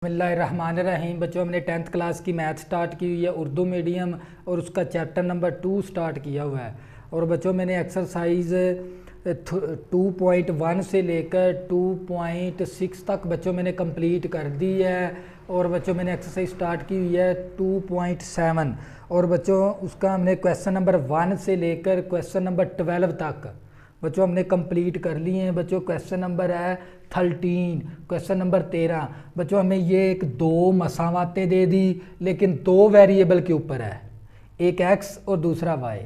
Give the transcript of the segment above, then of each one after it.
बिस्मिल्लाहिर्रहमानिर्रहीम। बच्चों, हमने 10th क्लास की मैथ स्टार्ट की हुई है, उर्दू मीडियम, और उसका चैप्टर नंबर 2 स्टार्ट किया हुआ है। और बच्चों, मैंने एक्सरसाइज 2.1 से लेकर 2.6 तक बच्चों मैंने कंप्लीट कर दी है। और बच्चों, मैंने एक्सरसाइज स्टार्ट की हुई है 2.7। और बच्चों, उसका हमने क्वेश्चन नंबर 1 से लेकर क्वेश्चन नंबर 12 तक बच्चों हमने कंप्लीट कर लिए हैं। बच्चों, क्वेश्चन नंबर है 13, क्वेश्चन नंबर 13। बच्चों, हमें ये एक दो मसावातें दे दी, लेकिन दो वेरिएबल के ऊपर है, एक x और दूसरा y।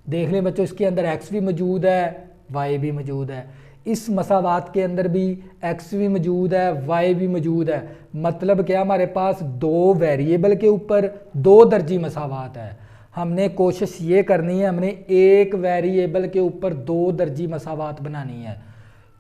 देख लें बच्चों, इसके अंदर x भी मौजूद है, y भी मौजूद है। इस मसावात के अंदर भी x भी मौजूद है, y भी मौजूद है। मतलब क्या, हमारे पास दो वेरिएबल के ऊपर दो दर्जी मसावात है। हमने कोशिश ये करनी है, हमने एक वेरिएबल के ऊपर दो दर्जी मसावात बनानी है।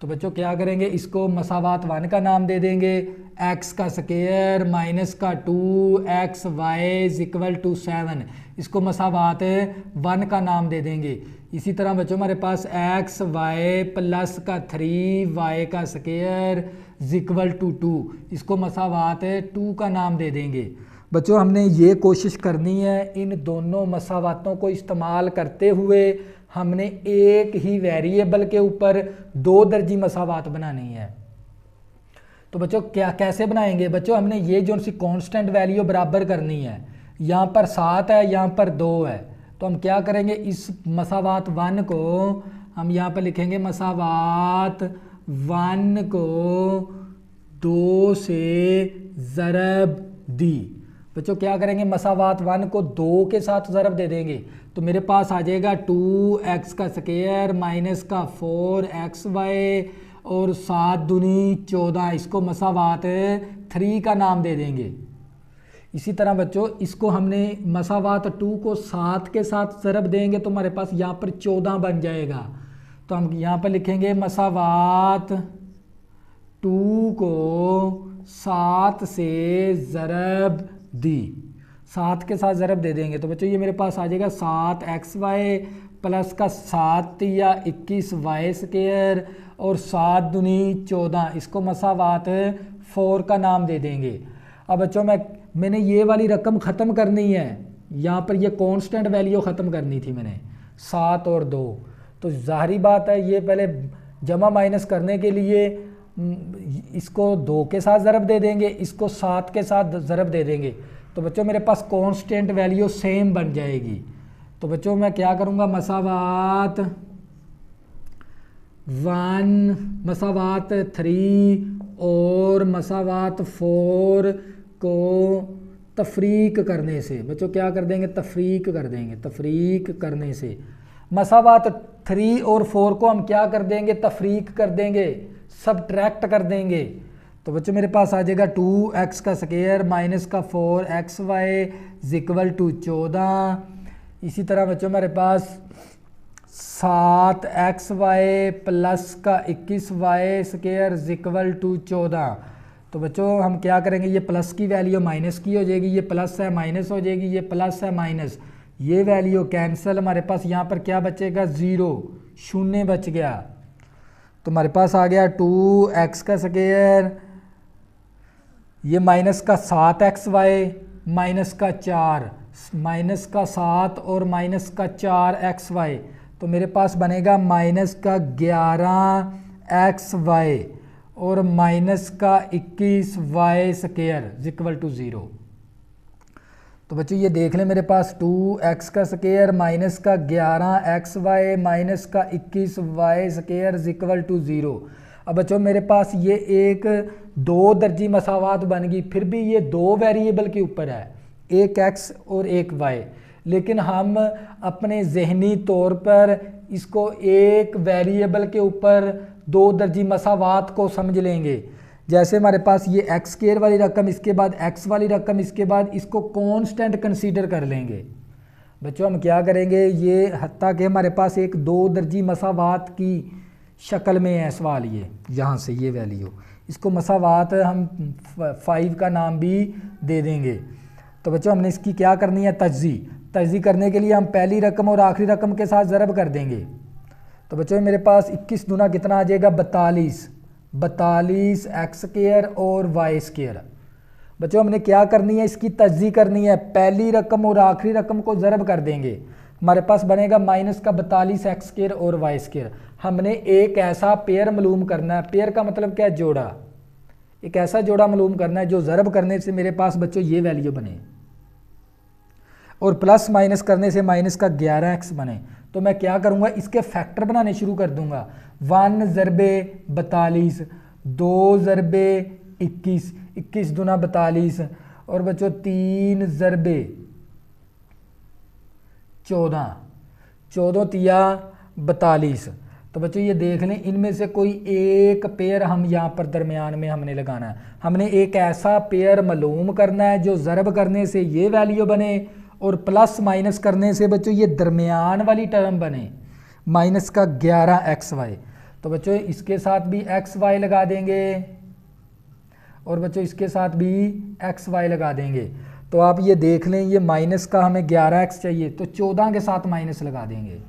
तो बच्चों क्या करेंगे, इसको मसावात 1 का नाम दे देंगे, x का स्क्वायर माइनस का 2xy इज इक्वल टू 7। इसको मसावात 1 का नाम दे देंगे। इसी तरह बच्चों, हमारे पास xy प्लस का 3y का स्क्वायर इज इक्वल टू 2। इसको मसावात 2 का नाम दे देंगे। बच्चों, हमने ये कोशिश करनी है, इन दोनों मसावातों को इस्तेमाल करते हुए हमने एक ही वेरिएबल के ऊपर दो दर्जी मसावात बनानी है। तो बच्चों क्या कैसे बनाएंगे? बच्चों, हमने ये जो सी कांस्टेंट वैल्यू बराबर करनी है। यहाँ पर 7 है, यहाँ पर 2 है। तो हम क्या करेंगे, इस मसावात 1 को हम यहाँ पर लिखेंगे, मसावात 1 को 2 से ज़रब दी। बच्चों क्या करेंगे, मसावात 1 को 2 के साथ ज़रब दे देंगे। तो मेरे पास आ जाएगा 2x का स्क्वायर माइनस का 4xy और 7 दूनी 14। इसको मसावात 3 का नाम दे देंगे। इसी तरह बच्चों, इसको हमने मसावात 2 को 7 के साथ ज़रब देंगे तो हमारे पास यहाँ पर 14 बन जाएगा। तो हम यहाँ पर लिखेंगे मसावात 2 को 7 से ज़रब दी, 7 के साथ ज़रब दे देंगे। तो बच्चों ये मेरे पास आ जाएगा 7xy प्लस का 7 या 21y स्क्वायर और 7 दूनी 14। इसको मसावात 4 का नाम दे देंगे। अब बच्चों, मैंने ये वाली रकम ख़त्म करनी है, यहाँ पर ये कांस्टेंट वैल्यू ख़त्म करनी थी मैंने, 7 और 2। तो ज़ाहिरी बात है, ये पहले जमा माइनस करने के लिए इसको 2 के साथ ज़रब दे देंगे, इसको 7 के साथ ज़रब दे देंगे। तो बच्चों मेरे पास कांस्टेंट वैल्यू सेम बन जाएगी। तो बच्चों मैं क्या करूँगा, मसावात 1, मसावात 3 और मसावात 4 को तफरीक करने से, बच्चों क्या कर देंगे, तफरीक कर देंगे। तफरीक करने से मसावात 3 और 4 को हम क्या कर देंगे, तफरीक कर देंगे, सबट्रैक्ट कर देंगे। तो बच्चों मेरे पास आ जाएगा 2x का स्क्वायर माइनस का 4xy इज इक्वल टू 14। इसी तरह बच्चों मेरे पास 7xy प्लस का 21y square is equal to 14। तो बच्चों हम क्या करेंगे, ये प्लस की वैल्यू माइनस की हो जाएगी, ये प्लस है माइनस हो जाएगी, ये प्लस है माइनस, ये वैल्यू कैंसिल। हमारे पास यहाँ पर क्या बचेगा, 0, शून्य बच गया। तो हमारे पास आ गया 2x का स्क्वायर, ये माइनस का 7xy माइनस का 4, माइनस का 7 और माइनस का 4xy। तो मेरे पास बनेगा माइनस का 11xy और माइनस का 21y स्क्वायर इक्वल टू 0। तो बच्चों ये देख लें, मेरे पास 2x का स्क्वायर माइनस का 11xy माइनस का 21y स्क्वायर इक्वल टू 0। अब बच्चों मेरे पास ये एक दो दर्जी मसावात बन गई, फिर भी ये दो वेरिएबल के ऊपर है, एक x और एक y। लेकिन हम अपने जहनी तौर पर इसको एक वेरिएबल के ऊपर दो दर्जी मसावात को समझ लेंगे। जैसे हमारे पास ये x स्क्वायर वाली रकम, इसके बाद x वाली रकम, इसके बाद इसको कांस्टेंट कंसीडर कर लेंगे। बच्चों हम क्या करेंगे, ये हत्ता कि हमारे पास एक दो दर्जी मसावात की शक्ल में है सवाल, ये यहाँ से ये वैल्यू, इसको मसावात हम 5 का नाम भी दे देंगे। तो बच्चों हमने इसकी क्या करनी है, तजज़ी करने के लिए हम पहली रकम और आखिरी रकम के साथ ज़रब कर देंगे। तो बच्चों मेरे पास 21 दूना कितना आ जाएगा, 42, 42 एक्स स्क्वायर और वाई स्क्वायर। बच्चों हमने क्या करनी है, इसकी तज्जी करनी है। पहली रकम और आखिरी रकम को ज़रब कर देंगे, हमारे पास बनेगा माइनस का 42x² और y²। हमने एक ऐसा पेयर मालूम करना है, पेयर का मतलब क्या है, जोड़ा। एक ऐसा जोड़ा मालूम करना है जो ज़रब करने से मेरे पास बच्चों ये वैल्यू बने और प्लस माइनस करने से माइनस का 11x बने। तो मैं क्या करूँगा, इसके फैक्टर बनाने शुरू कर दूंगा। 1 ज़रबे 42, 2 ज़रबे 21, 21 दूना 42, और बच्चों 3 ज़रबे 14, 14 तिया 42। तो बच्चों ये देख लें, इनमें से कोई एक पेयर हम यहाँ पर दरमियान में हमने लगाना है। हमने एक ऐसा पेयर मालूम करना है जो ज़रब करने से ये वैल्यू बने और प्लस माइनस करने से बच्चों ये दरमियान वाली टर्म बने, माइनस का 11xy। तो बच्चों इसके साथ भी xy लगा देंगे और बच्चों इसके साथ भी xy लगा देंगे। तो आप ये देख लें, ये माइनस का हमें 11x चाहिए तो 14 के साथ माइनस लगा देंगे।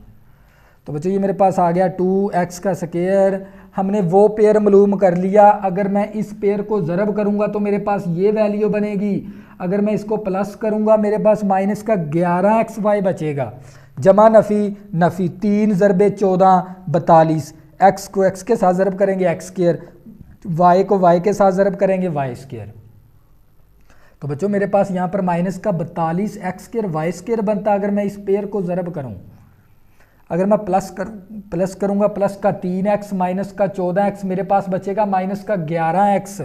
तो बच्चों ये मेरे पास आ गया 2x²। हमने वो पेयर मालूम कर लिया। अगर मैं इस पेयर को ज़रब करूंगा तो मेरे पास ये वैल्यू बनेगी, अगर मैं इसको प्लस करूंगा मेरे पास माइनस का 11xy बचेगा। जमा नफ़ी नफ़ी, 3 ज़रबे 14 42, x को x के साथ ज़रब करेंगे x², y को y के साथ ज़रब करेंगे y²। तो बच्चों मेरे पास यहाँ पर माइनस का 42x² y² बनता अगर मैं इस पेयर को ज़रब करूँ। अगर मैं प्लस करूँगा, प्लस का 3x माइनस का 14x, मेरे पास बचेगा माइनस का 11x।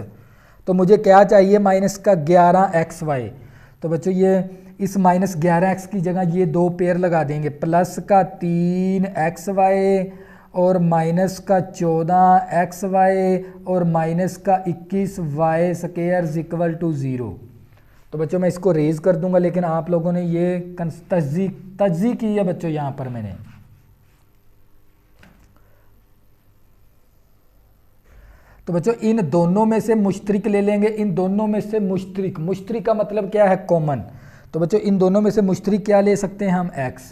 तो मुझे क्या चाहिए, माइनस का 11xy। तो बच्चों ये इस माइनस 11x की जगह ये दो पेयर लगा देंगे, प्लस का 3xy और माइनस का 14xy और माइनस का 21y² इक्वल टू 0। तो बच्चों मैं इसको रेज कर दूंगा, लेकिन आप लोगों ने ये तज्जी की है बच्चों यहाँ पर मैंने। तो बच्चों इन दोनों में से मुश्तरिक ले लेंगे, इन दोनों में से मुश्तरिक, मुश्तरिक का मतलब क्या है, कॉमन। तो बच्चों इन दोनों में से मुश्तरिक क्या ले सकते हैं हम, x।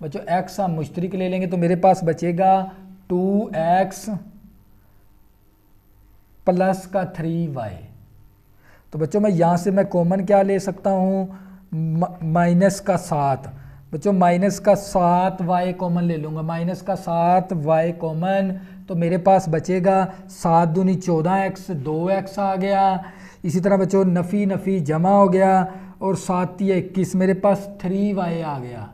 बच्चों x हम मुश्तरिक ले लेंगे तो मेरे पास बचेगा 2x प्लस का 3y। तो बच्चों मैं यहाँ से मैं कॉमन क्या ले सकता हूँ, माइनस का 7। बच्चों माइनस का 7y कॉमन ले लूँगा, माइनस का 7y कॉमन। तो मेरे पास बचेगा 7 दूनी 14x, 2x आ गया। इसी तरह बच्चों नफ़ी नफ़ी जमा हो गया और 7 या 21, मेरे पास 3y आ गया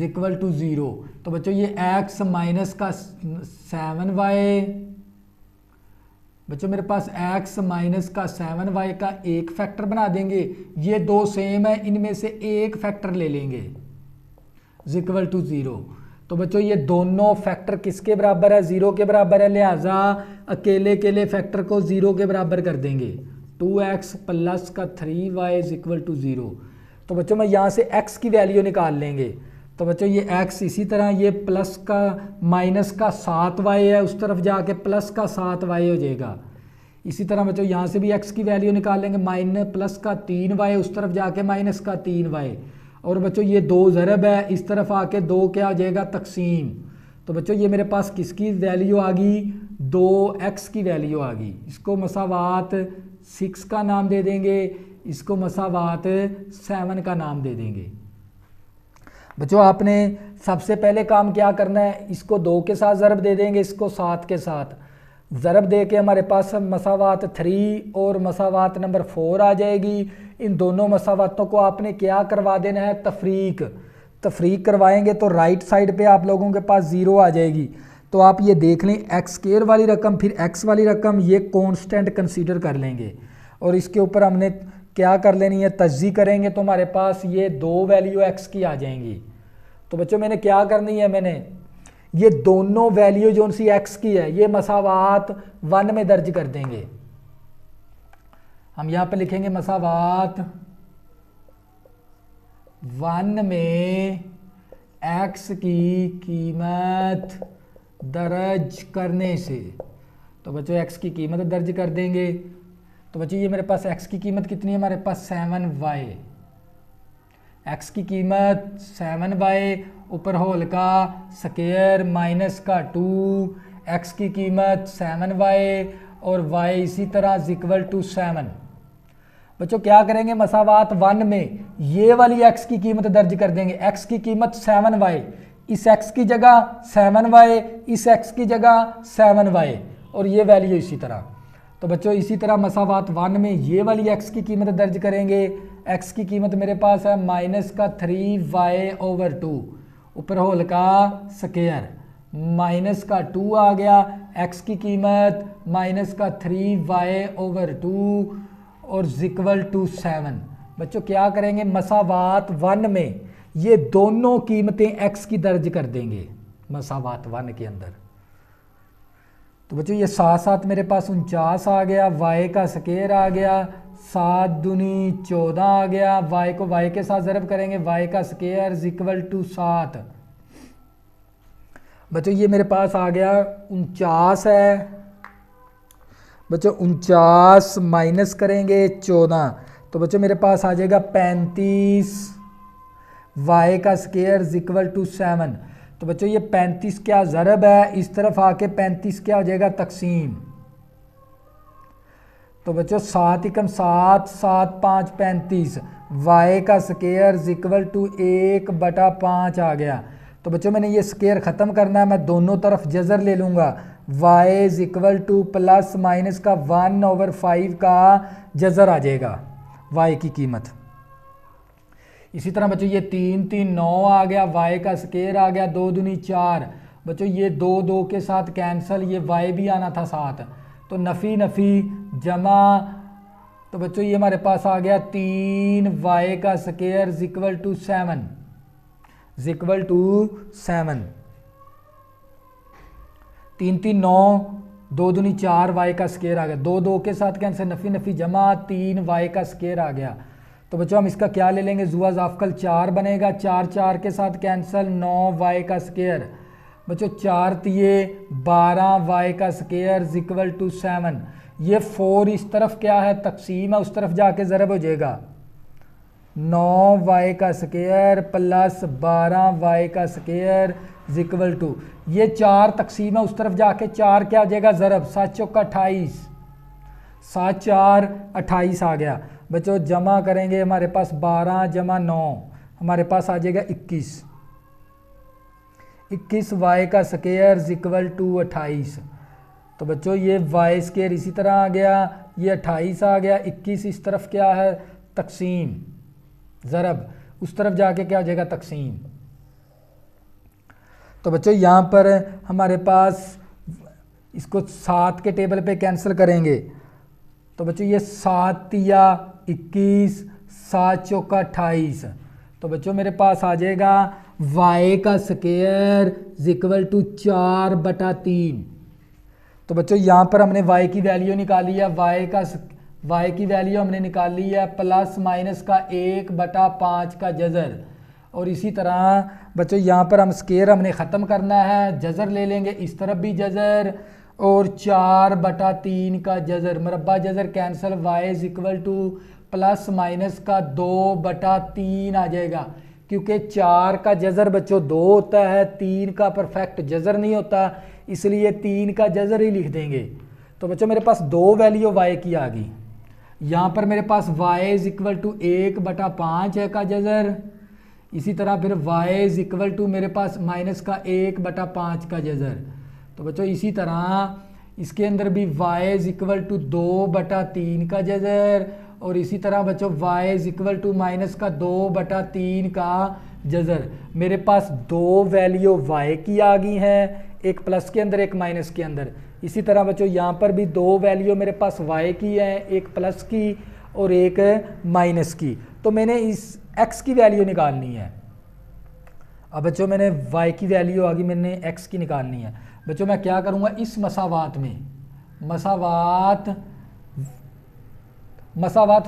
इक्वल टू 0। तो बच्चों ये x माइनस का 7y, बच्चों मेरे पास x माइनस का 7y का एक फैक्टर बना देंगे। ये दो सेम है, इनमें से एक फैक्टर ले लेंगे इक्वल टू 0। तो बच्चों ये दोनों फैक्टर किसके बराबर है, 0 के बराबर है, लिहाजा अकेले अकेले फैक्टर को 0 के बराबर कर देंगे। 2x प्लस का 3y इक्वल टू 0। तो बच्चों मैं यहाँ से x की वैल्यू निकाल लेंगे। तो बच्चों ये x इसी तरह ये प्लस का माइनस का 7y है, उस तरफ जाके प्लस का 7y हो जाएगा। इसी तरह बच्चों यहाँ से भी x की वैल्यू निकाल लेंगे, माइनस प्लस का 3y, उस तरफ जाके माइनस का 3y। और बच्चों ये 2 ज़रब है, इस तरफ आके 2 क्या हो जाएगा, तकसीम। तो बच्चों ये मेरे पास किसकी वैल्यू आ गई, 2x की वैल्यू आ गई। इसको मसावात 6 का नाम दे देंगे, इसको मसावात 7 का नाम दे देंगे। बच्चों आपने सबसे पहले काम क्या करना है, इसको 2 के साथ ज़रब दे देंगे, इसको 7 के साथ ज़रब दे के हमारे पास मसावात 3 और मसावात नंबर 4 आ जाएगी। इन दोनों मसावातों को आपने क्या करवा देना है, तफरीक करवाएंगे तो राइट साइड पे आप लोगों के पास 0 आ जाएगी। तो आप ये देख लें, x² वाली रकम फिर x वाली रकम ये कांस्टेंट कंसीडर कर लेंगे और इसके ऊपर हमने क्या कर लेनी है, तज्जी करेंगे तो हमारे पास ये 2 वैल्यू x की आ जाएंगी। तो बच्चों मैंने क्या करनी है, मैंने ये दोनों वैल्यू जो सी x की है ये मसावात 1 में दर्ज कर देंगे। हम यहाँ पे लिखेंगे मसावात 1 में x की कीमत दर्ज करने से। तो बच्चों x की कीमत दर्ज कर देंगे। तो बच्चों ये मेरे पास x की कीमत कितनी है, हमारे पास 7y। x की कीमत 7y, ऊपर होल का स्क्वायर माइनस का 2, x की कीमत 7y और y इसी तरह इक्वल टू 7। बच्चों क्या करेंगे, मसावात 1 में ये वाली x की कीमत दर्ज कर देंगे। x की कीमत 7y, इस x की जगह 7y, इस x की जगह 7y और ये वैल्यू इसी तरह। तो बच्चों इसी तरह मसावात 1 में ये वाली x की कीमत दर्ज करेंगे। x की कीमत मेरे पास है -3y/2, ऊपर होल का स्क्वायर, -2 आ गया। x की कीमत -3y/2 और =7। बच्चों क्या करेंगे, मसावात 1 में ये दोनों कीमतें x की दर्ज कर देंगे मसावात 1 के अंदर। तो बच्चों ये 7 मेरे पास 49 आ गया, y का स्क्वायर आ गया, 7 दूनी 14 आ गया, y को y के साथ ज़रब करेंगे, y का स्क्वायर =7। बच्चों ये मेरे पास आ गया 49 है। बच्चों 49 माइनस करेंगे 14, तो बच्चों मेरे पास आ जाएगा 35, y का स्क्वायर =7। तो बच्चों ये 35 क्या ज़रब है, इस तरफ आके 35 क्या हो जाएगा, तकसीम। तो बच्चों 7 × 7, 7 5 35, y का स्क्वायर =1/5 आ गया। तो बच्चों मैंने ये स्क्वायर ख़त्म करना है, मैं दोनों तरफ जज़र ले लूँगा। y +- का 1/5 का जज़र आ जाएगा y की कीमत। इसी तरह बच्चों ये 3 3 9 आ गया, y का स्क्वायर आ गया, 2 दूनी 4। बच्चों ये 2 2 के साथ कैंसिल, ये y भी आना था साथ, तो नफ़ी नफ़ी जमा। तो बच्चों ये हमारे पास आ गया 3y का स्क्वायर =7। 3 3 9, 2 दूनी 4, y का स्क्वायर आ गया, 2 2 के साथ कैंसिल, नफ़ी नफ़ी जमा, 3y का स्क्वायर आ गया। तो बच्चों हम इसका क्या ले लेंगे, जुआ ज़ाफ़कल 4 बनेगा, 4 4 के साथ कैंसिल, 9y का स्क्वायर। बच्चों 4 तिये 12y का स्क्वायर =7। ये 4 इस तरफ क्या है, तकसीम है, उस तरफ जाके ज़रब हो जाएगा। 9y का स्क्वायर + 12y का स्क्वायर = ये 4 तकसीम है, उस तरफ जाके 4 क्या हो जाएगा, ज़रब, 7 चौका 28, 7 4 28 आ गया। बच्चों जमा करेंगे, हमारे पास 12 + 9 हमारे पास आ जाएगा 21, 21y का स्क्वायर =28। तो बच्चों ये y स्क्वायर इसी तरह आ गया, ये 28 आ गया, 21 इस तरफ क्या है, तकसीम, ज़रब, उस तरफ जाके क्या हो जाएगा, तकसीम। तो बच्चों यहाँ पर हमारे पास इसको 7 के टेबल पे कैंसिल करेंगे। तो बच्चों ये 7 तिया 21, 7 चौका 28। तो बच्चों मेरे पास आ जाएगा y का स्क्वायर =4/3। तो बच्चों यहाँ पर हमने y की वैल्यू निकाली है, y की वैल्यू हमने निकाली है +- का 1/5 का जज़र। और इसी तरह बच्चों यहाँ पर हम स्क्वायर हमने ख़त्म करना है, जज़र ले लेंगे, इस तरफ भी जज़र और 4/3 का जज़र, मरबा जज़र कैंसिल, y +- का 2/3 आ जाएगा, क्योंकि 4 का जज़र बच्चों 2 होता है, 3 का परफेक्ट जज़र नहीं होता, इसलिए 3 का जज़र ही लिख देंगे। तो बच्चों मेरे पास 2 वैल्यू y की आ गई। यहाँ पर मेरे पास y =1/5 है का जज़र, इसी तरह फिर y मेरे पास माइनस का 1/5 का जज़र। तो बच्चों इसी तरह इसके अंदर भी y =2/3 का जज़र, और इसी तरह बच्चों y माइनस का 2/3 का जज़र। मेरे पास 2 वैल्यू y की आ गई हैं, एक प्लस के अंदर एक माइनस के अंदर। इसी तरह बच्चों यहाँ पर भी 2 वैल्यू मेरे पास y की है, एक प्लस की और एक माइनस की। तो मैंने इस x की वैल्यू निकालनी है। अब बच्चों मैंने y की वैल्यू आ गई, मैंने x की निकालनी है। बच्चों मैं क्या करूँगा, इस मसावात में मसावात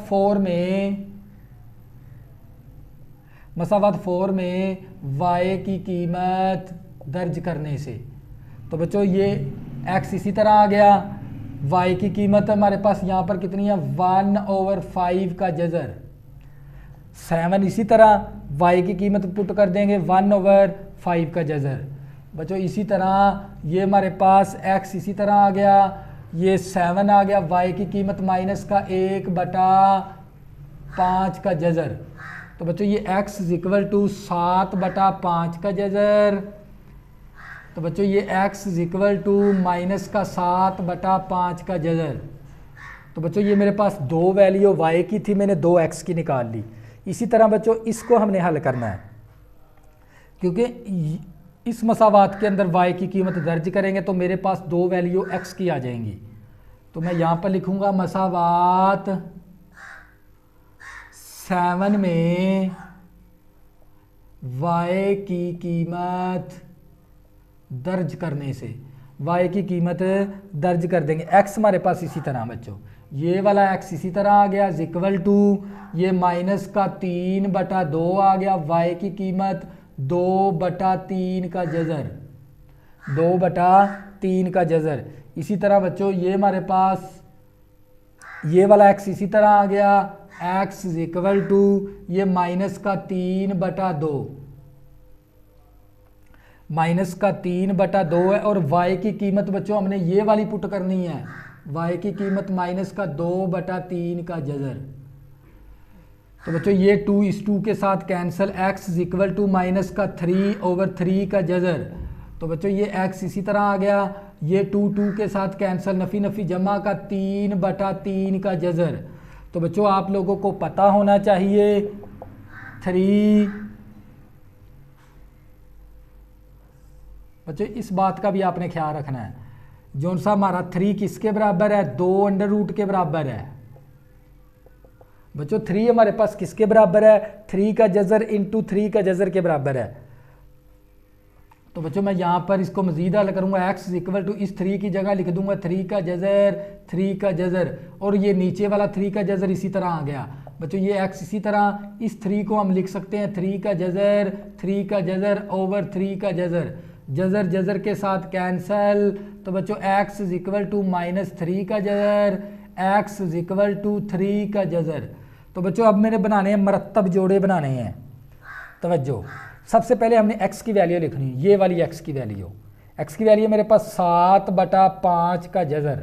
4 में y की कीमत दर्ज करने से, तो बच्चों ये x इसी तरह आ गया, y की कीमत हमारे पास यहाँ पर कितनी है, 1/5 का जज़र, 7 इसी तरह y की कीमत पुट कर देंगे 1/5 का जज़र। बच्चों इसी तरह ये हमारे पास x इसी तरह आ गया, ये 7 आ गया, y की कीमत माइनस का 1/5 5 का जज़र। तो बच्चों ये x इज इक्वल टू 7/5 का जज़र। तो बच्चों ये x is equal to minus का 7/5 का जज़र। तो बच्चों ये मेरे पास दो वैल्यू y की थी, मैंने 2x की निकाल ली। इसी तरह बच्चों इसको हमने हल करना है, क्योंकि इस मसावात के अंदर y की कीमत दर्ज करेंगे तो मेरे पास दो वैल्यू x की आ जाएंगी। तो मैं यहाँ पर लिखूँगा मसावात 7 में y की कीमत दर्ज करने से y की कीमत दर्ज कर देंगे। x हमारे पास इसी तरह बच्चों, ये वाला x इसी तरह आ गया इक्वल टू ये माइनस का 3/2 आ गया, y की कीमत 2/3 का जज़र, 2/3 का जज़र। इसी तरह बच्चों ये हमारे पास ये वाला x इसी तरह आ गया, x इज इक्वल टू ये माइनस का 3/2, माइनस का 3/2 है। और y की कीमत बच्चों हमने ये वाली पुट करनी है, y की कीमत माइनस का 2/3 का जज़र। तो बच्चों ये 2 इस 2 के साथ cancel, x is equal to minus का 3/3 का जज़र। तो बच्चों ये x इसी तरह आ गया, ये 2 के साथ कैंसिल, नफ़ी नफ़ी जमा का 3/3 का जज़र। तो बच्चों आप लोगों को पता होना चाहिए 3, बच्चों इस बात का भी आपने ख्याल रखना है, जो सा हमारा 3 किसके बराबर है, 2 अंडर रूट के बराबर है। बच्चों 3 हमारे पास किसके बराबर है, 3 का जज़र इंटू 3 का जज़र के बराबर है। तो बच्चों मैं यहाँ पर इसको मज़ीद हल करूँगा, x इज इक्वल टू इस 3 की जगह लिख दूंगा 3 का जज़र, 3 का जज़र, और ये नीचे वाला 3 का जज़र इसी तरह आ गया। बच्चों ये x इसी तरह, इस 3 को हम लिख सकते हैं 3 का जज़र, 3 का जज़र ओवर 3 का जज़र, जज़र जज़र के साथ कैंसल। तो बच्चों x is equal to minus 3 का जज़र, x इज इक्वल टू 3 का जज़र। तो बच्चों अब मैंने बनाने हैं मरतब जोड़े बनाने हैं। तवज्जो, सबसे पहले हमने x की वैल्यू लिखनी है, ये वाली x की वैल्यू मेरे पास 7/5 का जज़र,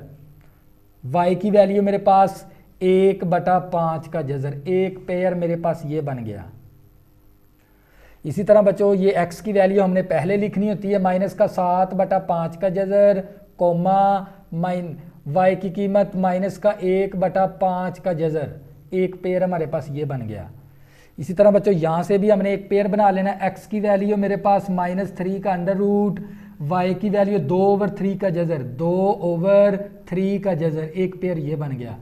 y की वैल्यू मेरे पास 1/5 का जज़र, एक पेयर मेरे पास ये बन गया। इसी तरह बच्चों ये x की वैल्यू हमने पहले लिखनी होती है, माइनस का 7/5 का जज़र, कोमा y की कीमत माइनस का 1/5 का जज़र, एक पेयर हमारे पास ये बन गया। इसी तरह बच्चों यहाँ से भी हमने एक पेयर बना लेना, x की वैल्यू मेरे पास -3 का अंडर रूट, y की वैल्यू 2/3 का जज़र, 2/3 का जज़र, एक पेयर ये बन गया।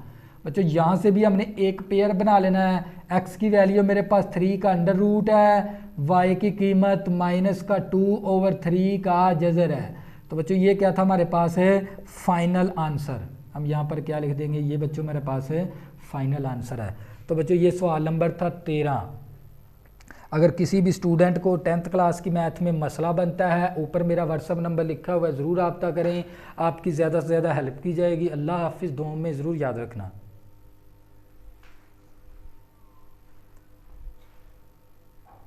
बच्चों यहाँ से भी हमने एक पेयर बना लेना है, x की वैल्यू मेरे पास 3 का अंडर रूट है, y की कीमत माइनस का 2/3 का जज़र है। तो बच्चों ये क्या था हमारे पास है फाइनल आंसर। हम यहाँ पर क्या लिख देंगे, ये बच्चों मेरे पास है फाइनल आंसर है। तो बच्चों ये सवाल नंबर था 13। अगर किसी भी स्टूडेंट को 10th क्लास की मैथ में मसला बनता है, ऊपर मेरा व्हाट्सअप नंबर लिखा हुआ है, ज़रूर रब्ता करें, आपकी ज़्यादा से ज़्यादा हेल्प की जाएगी। अल्लाह हाफिज़, दुआ में ज़रूर याद रखना।